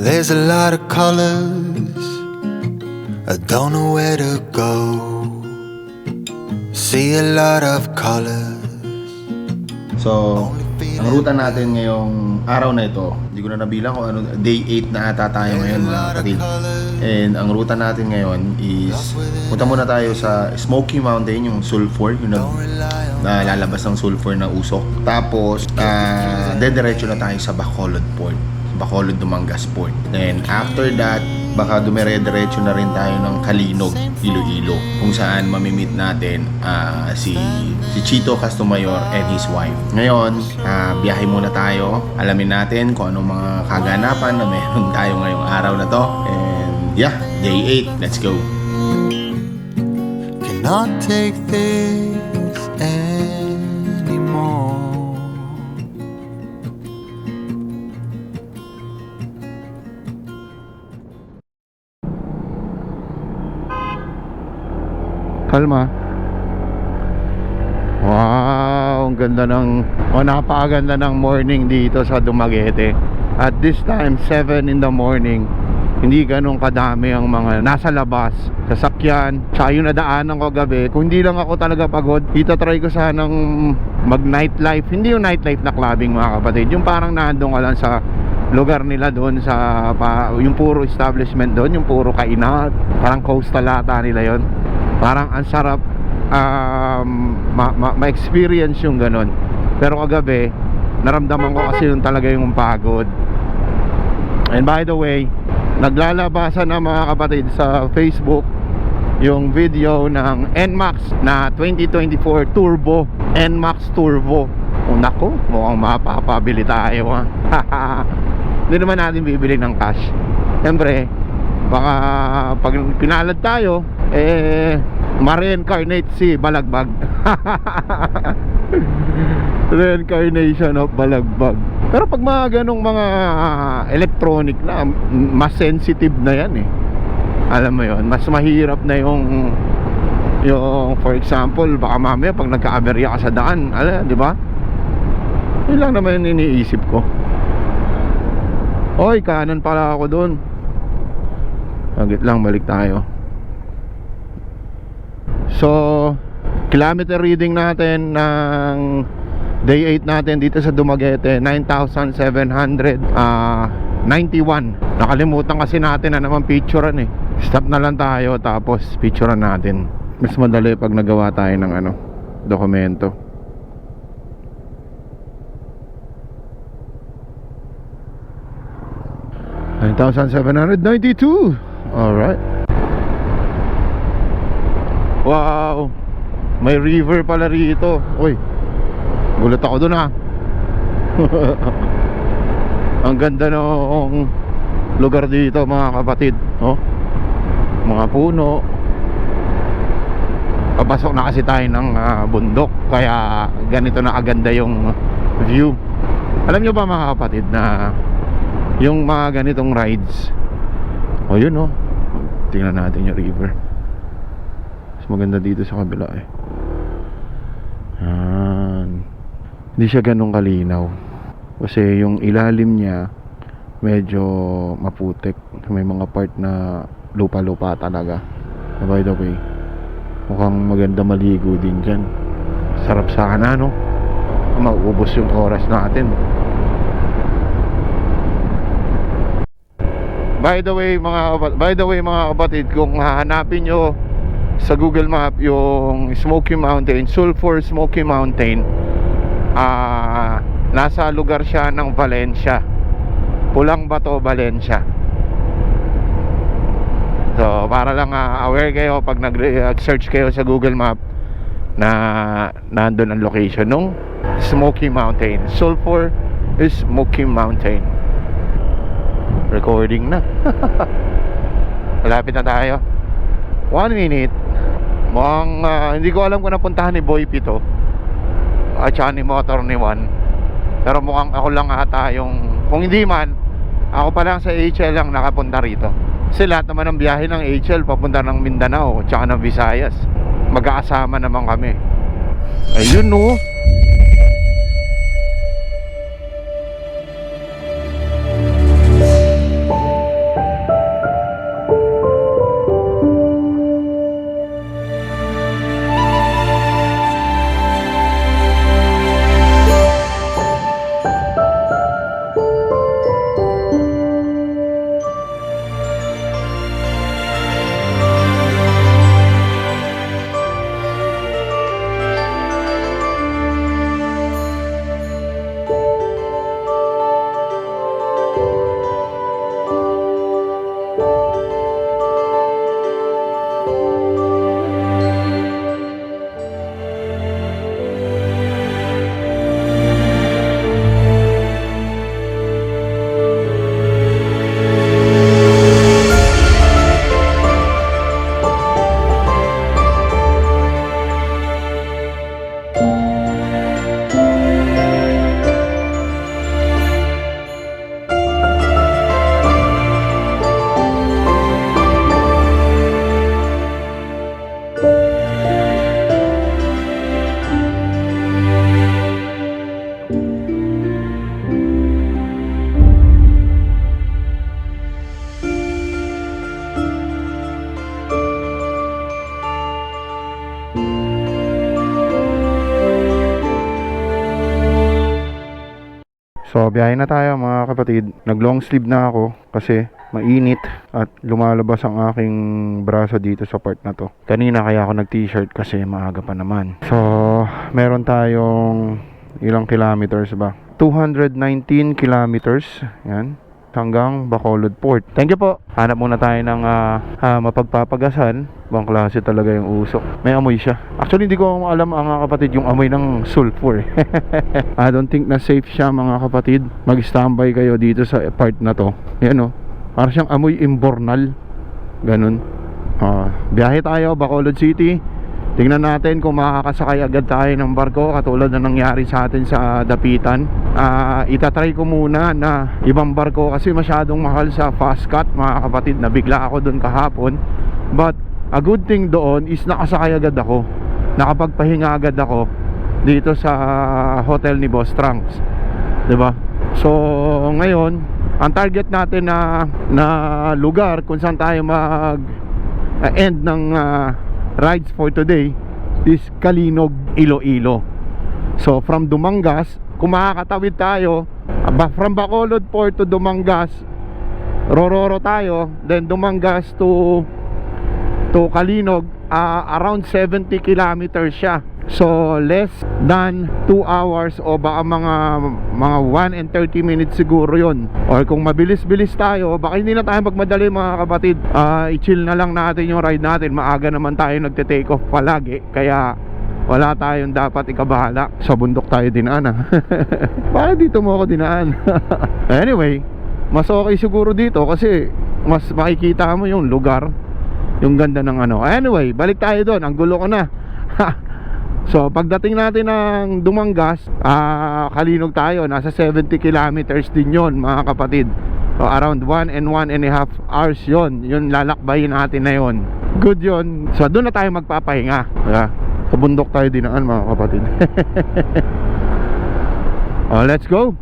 There's a lot of colors, I don't know where to go. See a lot of colors. So, ang ruta natin ngayong araw na ito, hindi ko na nabilang kung ano, day 8 na ata tayo ngayon mga kapatid. And ang ruta natin ngayon is, punta muna tayo sa Smoky Mountain, yung sulfur, yung lalabas ng sulfur na usok. Tapos, dediretso na tayo sa Bacolod Port, Bacolod Dumangas Port. Then after that, baka dumire-diretso na rin tayo ng Kalinog, Iloilo, kung saan mamimit natin si Chito Castomayor and his wife. Ngayon, biyahe muna tayo. Alamin natin kung anong mga kaganapan na meron tayo ngayong araw na to. And yeah, day 8. Let's go. Cannot take this anymore. Kalma. Wow, ang ganda ng napakaganda ng morning dito sa Dumaguete. At this time, 7 in the morning. Hindi ganun kadami ang mga nasa labas, sasakyan. Tsaka yung nadaanan ko gabi, kung hindi lang ako talaga pagod, itatry ko sanang mag nightlife. Hindi yung nightlife na clubbing mga kapatid, yung parang nandun ka lang sa lugar nila doon sa yung puro establishment doon, yung puro kainan. Parang coastal ata nila yon. Parang ang sarap ma-experience yung ganun. Pero kagabi, naramdaman ko kasi yung talaga yung pagod. And by the way, naglalabasan na mga kapatid sa Facebook yung video ng NMAX na 2024 Turbo, NMAX Turbo. Oh nako, mukhang mapapabili tayo ha. Hindi naman natin bibili ng cash. Siyempre, baka pag pinalad tayo, ma-reincarnate si Balagbag. Reincarnation of Balagbag. Pero pag mga ganong mga electronic na, mas sensitive na yan eh. Alam mo yon, mas mahirap na yung for example, baka mamaya pag nagka-aberya ka sa daan, di ba? Yun lang naman yung iniisip ko. Oy, kanan pala ako doon. Agit lang, balik tayo. So, kilometer reading natin ng day 8 natin dito sa Dumaguete, 9,791. Nakalimutan kasi natin na naman picturean eh. Stop na lang tayo tapos picturean natin. Mas madali pag nagawa tayo ng dokumento. $9,792. Alright. Wow, may river pala rito. Uy, gulat ako dun ha. Ang ganda ng lugar dito mga kapatid, oh. Mga puno. Papasok na kasi tayo ng bundok, kaya ganito na kaganda yung view. Alam nyo ba mga kapatid na yung mga ganitong rides, oh yun oh, tingnan natin yung river. Maganda dito sa kabila eh. Hindi siya ganun kalinaw kasi yung ilalim niya medyo maputik. May mga part na lupa-lupa talaga. By the way, mukhang maganda maligo din dyan. Sarap sana no, mauubos yung oras natin. By the way mga kapatid, kung hahanapin nyo sa Google Map yung Smoky Mountain, Sulfur Smoky Mountain, nasa lugar siya ng Valencia, Pulang Bato, Valencia. So para lang aware kayo pag nag-search kayo sa Google Map na nandun ang location ng Smoky Mountain, Sulfur Smoky Mountain. Recording na. Malapit na tayo. 1 minute. Mukhang hindi ko alam kung napuntahan ni Boy Pito at saka ni Motor ni Juan. Pero mukhang ako lang ata yung, kung hindi man, ako pa lang sa HL lang nakapunta rito. Kasi lahat naman ng biyahe ng HL papunta ng Mindanao at saka ng Visayas. Magkakasama naman kami. Ayun no. So biyahe na tayo mga kapatid. Nag long sleeve na ako kasi mainit at lumalabas ang aking braso dito sa part na to. Kanina kaya ako nag t-shirt kasi maaga pa naman. So meron tayong ilang kilometers ba? 219 kilometers. Yan, hanggang Bacolod Port. Thank you po. Hanap muna tayo ng mapagpapagasan. Bang klase talaga yung usok. May amoy siya. Actually hindi ko alam mga kapatid yung amoy ng sulfur. I don't think na safe siya mga kapatid. Mag-standby kayo dito sa part na to. Yan o. Parang siyang amoy imbornal. Ganun. Biyahe tayo Bacolod City. Tingnan natin kung makakasakay agad tayo ng barko katulad na nangyari sa atin sa Dapitan. Itatry ko muna na ibang barko kasi masyadong mahal sa fast cut mga kapatid. Nabigla ako doon kahapon. But a good thing doon is nakasakay agad ako. Nakapagpahinga agad ako dito sa hotel ni Boss Trunks. 'Di ba? So ngayon, ang target natin na lugar kung saan tayo mag end ng rides for today is Kalinog, Iloilo. So from Dumangas, kung makakatawid tayo from Bacolod Port to Dumangas, Rororo tayo, then Dumangas to Kalinog, around 70 kilometers siya. So less than 2 hours o baka mga 1 and 30 minutes siguro yon. Or kung mabilis-bilis tayo, baka hindi na tayo magmadali mga kapatid. I-chill na lang natin yung ride natin. Maaga naman tayo nagte-take off palagi, kaya wala tayong dapat ikabahala. Sa bundok tayo dinaan Bakit dito mo ako dinaan? Anyway, mas okay siguro dito kasi mas makikita mo yung lugar, yung ganda ng ano. Anyway, balik tayo doon. Ang gulo ko na. So pagdating natin ng Dumangas, Kalinog tayo. Nasa 70 kilometers din yon mga kapatid. So around 1 and 1.5 hours yon. Yun lalakbayin natin na yon. Good yon. So doon na tayo magpapahinga. Sa bundok tayo dinaan mga kapatid. Let's go.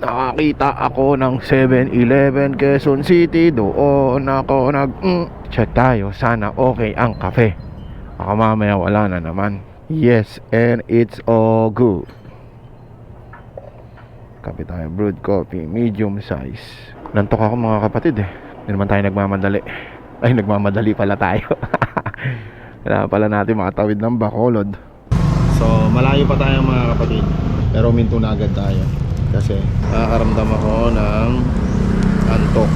Nakakita ako ng 7-Eleven Quezon City. Doon ako check tayo. Sana okay ang kape. Baka mamaya wala na naman. Yes, and it's all good. Kape tayo, brewed coffee, medium size. Nantok ako mga kapatid Hindi naman tayo nagmamadali. Ay, nagmamadali pala tayo. Kailangan pala natin makatawid ng Bacolod. So malayo pa tayo mga kapatid, pero minto na agad tayo kasi nakakaramdam ako ng antok.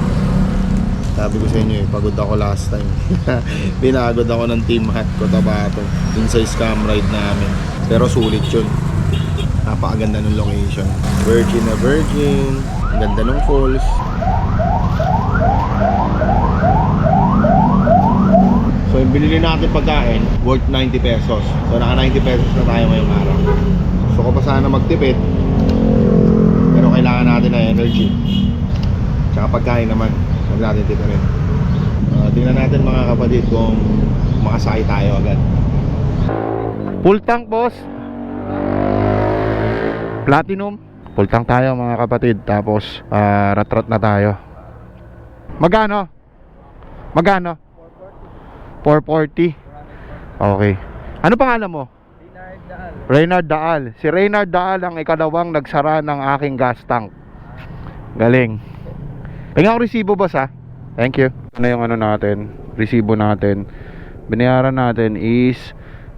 Sabi ko sa inyo pagod ako last time. Pinagod ako ng Team Hat Cotabato dun sa scam ride namin. Pero sulit yun. Napakaganda ng location. Virgin na virgin. Ang ganda ng falls. So yung binili natin pagkain worth 90 pesos. So naka 90 pesos na tayo ngayong araw. Gusto ko pa sana magtipid, pero kailangan natin ng energy. Tsaka pagkain naman huwag natin tipirin. Tingnan natin mga kapatid kung makasakay tayo agad. Full tank boss. Platinum. Full tank tayo mga kapatid. Tapos rat-rat na tayo. Magkano? 440. Okay. Ano pangalan mo? Reynard Daal. Si Reynard Daal ang ikalawang nagsara ng aking gas tank. Galing. Tingnan ko resibo boss Thank you. Ano yung natin? Resibo natin. Binayaran natin is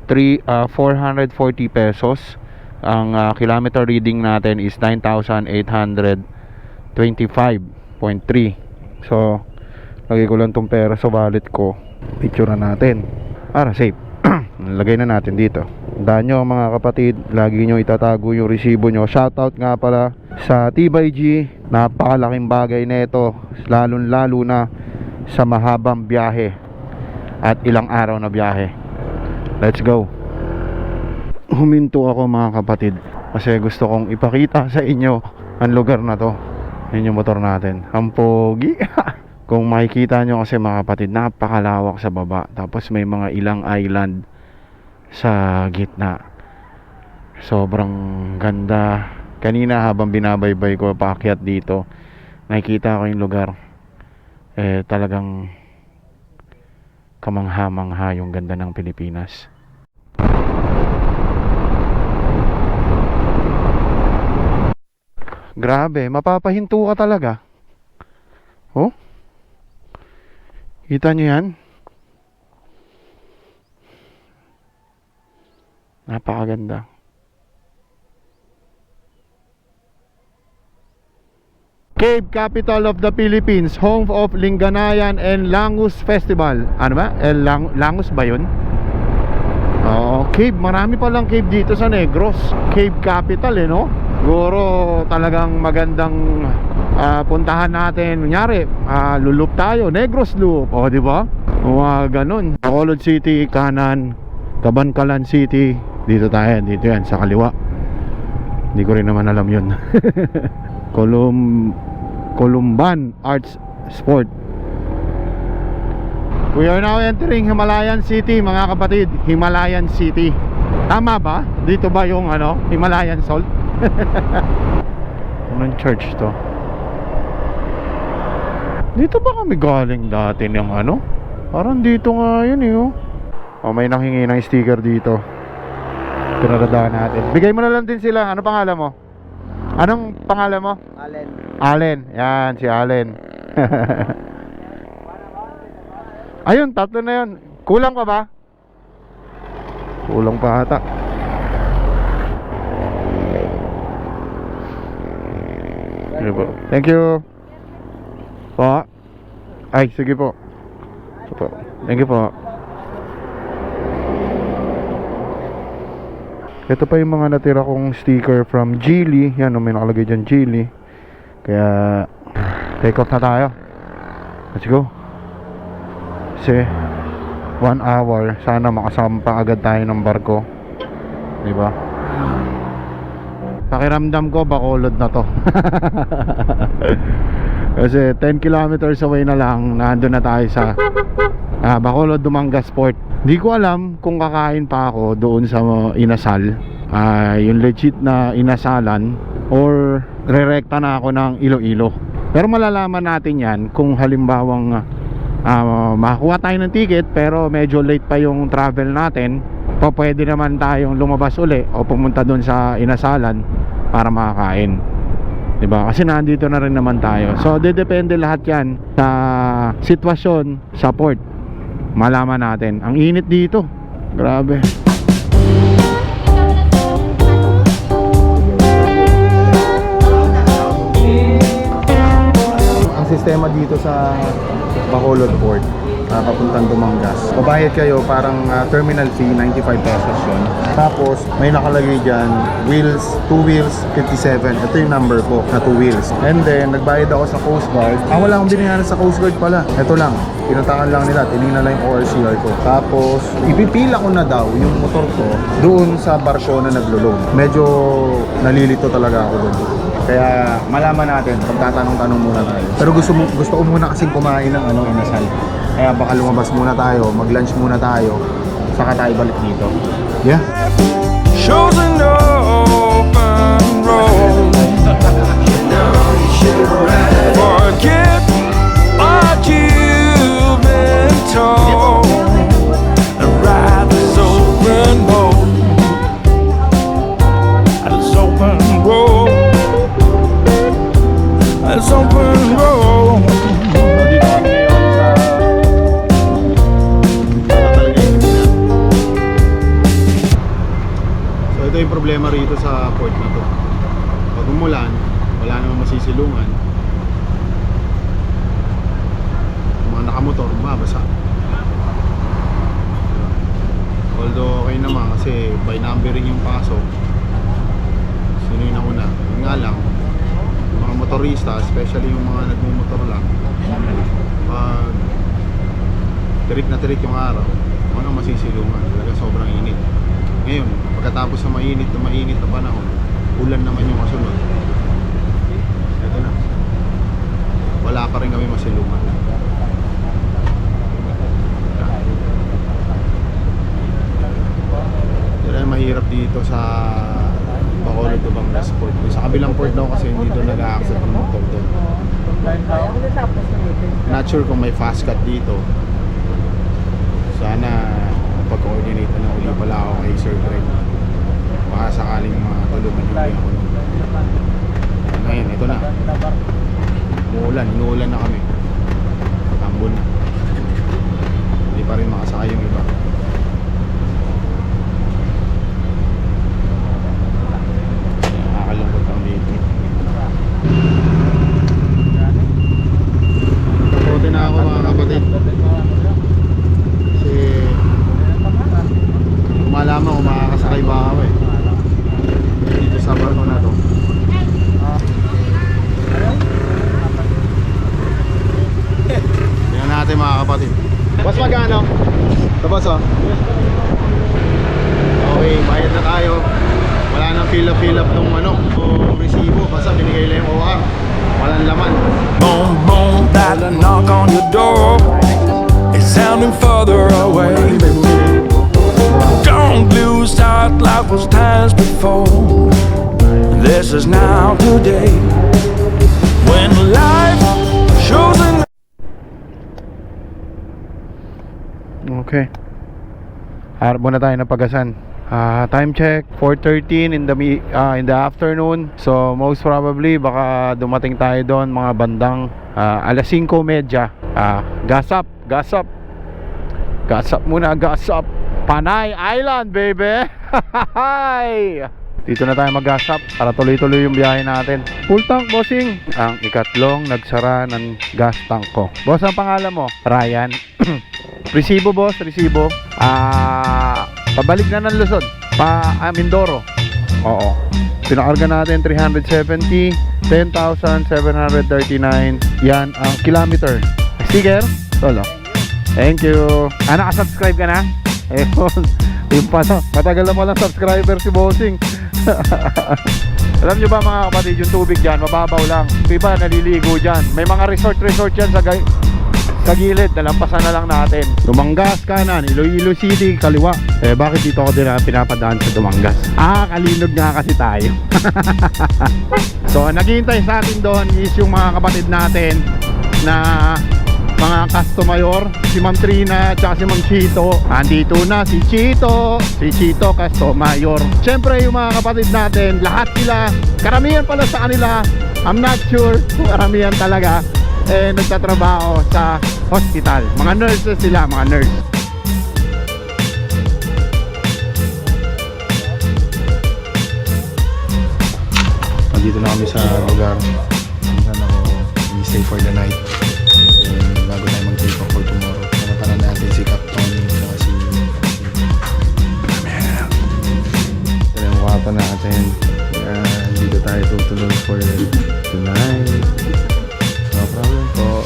440 pesos. Ang kilometer reading natin is 9,825.3. So lagay ko lang tong pera sa wallet ko. Picture na natin para safe. Lagay na natin dito. Tandaan nyo mga kapatid, lagi nyo itatago yung resibo nyo. Shoutout nga pala sa Tibay G. Napakalaking bagay na ito, lalo na sa mahabang biyahe at ilang araw na biyahe. Let's go. Huminto ako mga kapatid kasi gusto kong ipakita sa inyo ang lugar na to. Yun yung motor natin. Ang pogi. Kung makikita nyo kasi mga kapatid, napakalawak sa baba. Tapos may mga ilang island sa gitna. Sobrang ganda. Kanina habang binabaybay ko paakyat dito, nakikita ko yung lugar. Talagang kamangha-mangha yung ganda ng Pilipinas. Grabe, mapapahinto ka talaga. Oh? Kita nyo yan? Napakaganda. Cave capital of the Philippines, home of Linganayan and Langus Festival. Ano ba? Langus ba yun? Oo, cave. Marami palang cave dito sa Negros. Cave capital no? Siguro talagang magandang puntahan natin. Kunyari, lulup tayo. Negros Loop. O, di ba? Ganun. Bacolod City, kanan. Cabancalan City. Dito tayo. Dito yan, sa kaliwa. Hindi ko rin naman alam yun. Columban Arts Sport. We are now entering Himalayan City, mga kapatid. Himalayan City. Tama ba? Dito ba yung Himalayan Salt? Anong church to? Dito ba kami galing dati ng Parang dito nga yun may nanghingi ng sticker dito. Pinadadaan natin. Bigay mo na lang din sila. Ano pangalan mo? Anong pangalan mo? Allen. Allen. Yan, si Allen. Ayun, 3 na yun. Kulang pa ba? Kulang pa ata. Thank you. Po. Ay, sige po. Thank you po. Ito pa yung mga natira kong sticker from Geely. Yan, may nakalagay dyan Geely. Kaya take off na tayo. Let's go. Kasi 1 hour, sana makasampa agad tayo ng barko. Diba? Pakiramdam ko Bacolod na to. Kasi 10 kilometers away na lang, nandun na tayo sa Bacolod Dumangas Port. Di ko alam kung kakain pa ako doon sa inasal, yung legit na inasalan, or rerekta na ako ng Iloilo. Pero malalaman natin yan kung halimbawang makakuha tayo ng ticket pero medyo late pa yung travel natin. Pwede naman tayong lumabas uli o pumunta doon sa inasalan para makakain, diba? Kasi nandito na rin naman tayo. So depende lahat yan sa sitwasyon sa port. Malaman natin. Ang init dito, grabe. Ang sistema dito sa Bacolod Port, papuntang Dumangas, babayad kayo parang terminal fee, 95 pesos yun. Tapos may nakalagay dyan wheels, 2 wheels, 57. Ito yung number ko na 2 wheels. And then nagbayad ako sa Coast Guard. Wala akong binayaran sa Coast Guard pala. Ito lang, pinuntakan lang nila, tinignan lang yung ORCR ko. Tapos ipipila ko na daw yung motor ko doon sa barko na naglo-load. Medyo nalilito talaga ako doon. Kaya malaman natin, pagtatanong-tanong muna tayo. Pero gusto ko muna kasing kumain ng inasal. Kaya baka lumabas muna tayo, mag-lunch muna tayo, saka tayo balik dito. Yeah. Shows an open road. Forget what you've been told. Ride this open boat. This open road. This open road. Ito yung problema rito sa port na to. Pag umulan, wala namang masisilungan. Yung mga nakamotor, mabasa. Although okay naman kasi by numbering yung pasok. Sino yung nauna? Yung nga lang, yung mga motorista, especially yung mga nagmumotor lang, pag tirik na tirik yung araw, ano masisilungan? Talaga sobrang init. Ngayon, pagkatapos sa mainit na panahon, ulan naman yung kasunod. Ito na. Wala pa rin kami masilungan. Yan ang mahirap dito sa Bacolod Dumangas Port. Sa kabilang port daw kasi hindi doon nag-a-accept ng motor doon. Not sure kung may fast cut dito. Sana pag-coordinate na uli pala ako kay Sir Greg. Baka sakaling matulungan yung ako nun. Ayan, ito na. Inuulan na kami. Tambol na. Hindi pa rin makasakay yung iba. Nakakalungkot ang dito. Tapote na ako mga kapatid. Kasi malaman kung makakasakay ba ako eh. Dito sa barko na to. Tingnan natin mga kapatid. Boss, magkano? Ito boss oh. Okay, bayad na tayo. Wala nang fill up nung resibo. Basta binigay lang yung OR. Walang laman. Boom, boom, that knock on your door is sounding further away. Don't lose sight like was times before. This is now today. When life shows an Okay. Harap muna tayo ng Pagasan. Time check 4:13 in the afternoon. So most probably baka dumating tayo doon mga bandang alas 5:30. Gas up muna, gas up. Panay Island, baby. Dito na tayo mag-gas up para tuloy-tuloy yung biyahe natin. Full tank, bossing. Ang ikatlong nagsara ng gas tank ko. Boss, ang pangalan mo? Ryan. Resibo, boss, resibo. Pabalik na ng Luzon. Mindoro. Oo. Pinakarga natin 370, 10,739. Yan ang kilometer. Sticker? Solo. Thank you. Nakasubscribe ka na? Ayun. Yung pala, matagal na walang subscriber si bossing. Alam nyo ba mga kapatid, yung tubig dyan, mababaw lang. Iba naliligo dyan. May mga resort dyan sa gilid, nalampasan na lang natin. Dumangas kanan, Iloilo City, kaliwa. Bakit dito ako din pinapadaan sa Dumangas? Kalinog nga kasi tayo. So, naghihintay sa atin doon is yung mga kapatid natin na mga Castomayor, si Ma'am Trina at si Ma'am Chito. Andito na si Chito Castomayor. Siyempre yung mga kapatid natin, lahat sila, karamihan pala sa kanila, I'm not sure kung karamihan talaga nagtatrabaho sa hospital. Mga nurses sila, mga nurse. Nandito na kami sa lugar saan ako i-stay for the night. Bago tayo mag-take off for tomorrow. Panaparan natin si Cap Tony at si ito yung kwarto natin. Dito tayo tutulog for tonight. No problem po.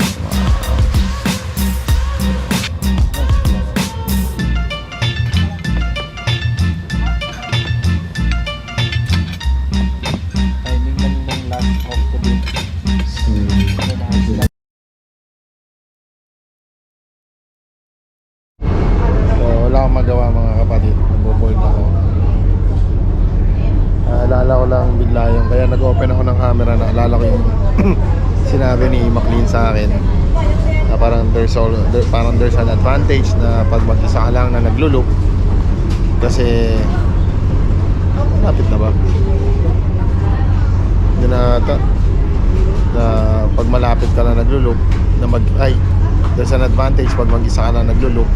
Timing lang ng last off ko din. Wala akong magawa mga kapatid. Nagbo-board ako. Naalala ko lang bigla yung kaya nag-open ako ng camera. Naalala ko yung sinabi ni McLean sa akin na parang there's an advantage na pag mag-isa ka lang na nagluloop kasi lapit na ba? Hindi na pag malapit ka na nagluloop na there's an advantage pag mag-isa ka na nagluloop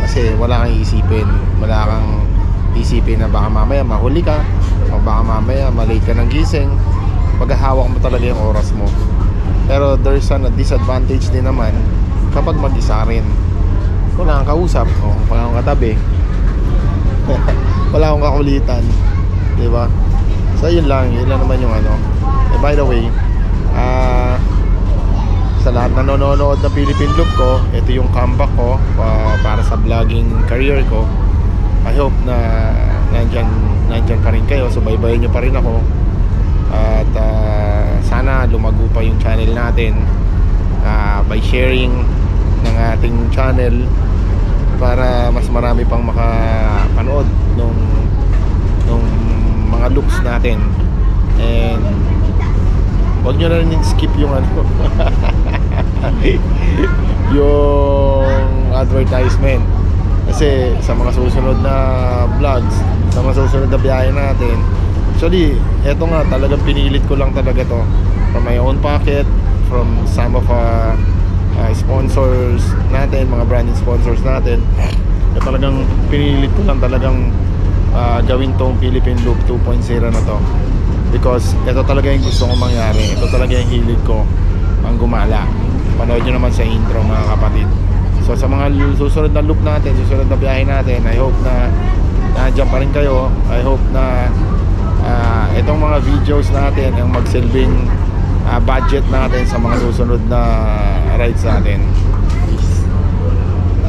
kasi wala kang isipin na baka mamaya mahuli ka o baka mamaya malate ka ng gising. Maghahawak mo talaga yung oras mo. Pero there's a disadvantage din naman kapag mag-isa rin. Wala kang kausap o wala kang katabi. Wala akong kakulitan, diba? So yun lang naman yung by the way, sa lahat na nanonood ng Philippine Loop ko, ito yung comeback ko para sa vlogging career ko. I hope na nandyan pa rin kayo, subaybayan nyo pa rin ako. At sana lumago pa yung channel natin by sharing ng ating channel para mas marami pang makapanood nung mga looks natin. And huwag nyo na rin skip yung yung advertisement kasi sa mga susunod na vlogs, sa mga susunod na biyahe natin, Actually, eto nga, talagang pinilit ko lang talaga to from my own pocket, from some of sponsors natin, mga branding sponsors natin. Talagang pinilit ko lang talagang gawin tong Philippine Loop 2.0 na to, because ito talaga yung gusto kong mangyari. Ito talaga yung hilig ko, ang gumala. Panood nyo naman sa intro, mga kapatid. So sa mga susunod na loop natin, susunod na biyahe natin, I hope na nandiyan pa rin kayo. I hope na itong mga videos natin ang magsilbing budget natin sa mga susunod na rides natin.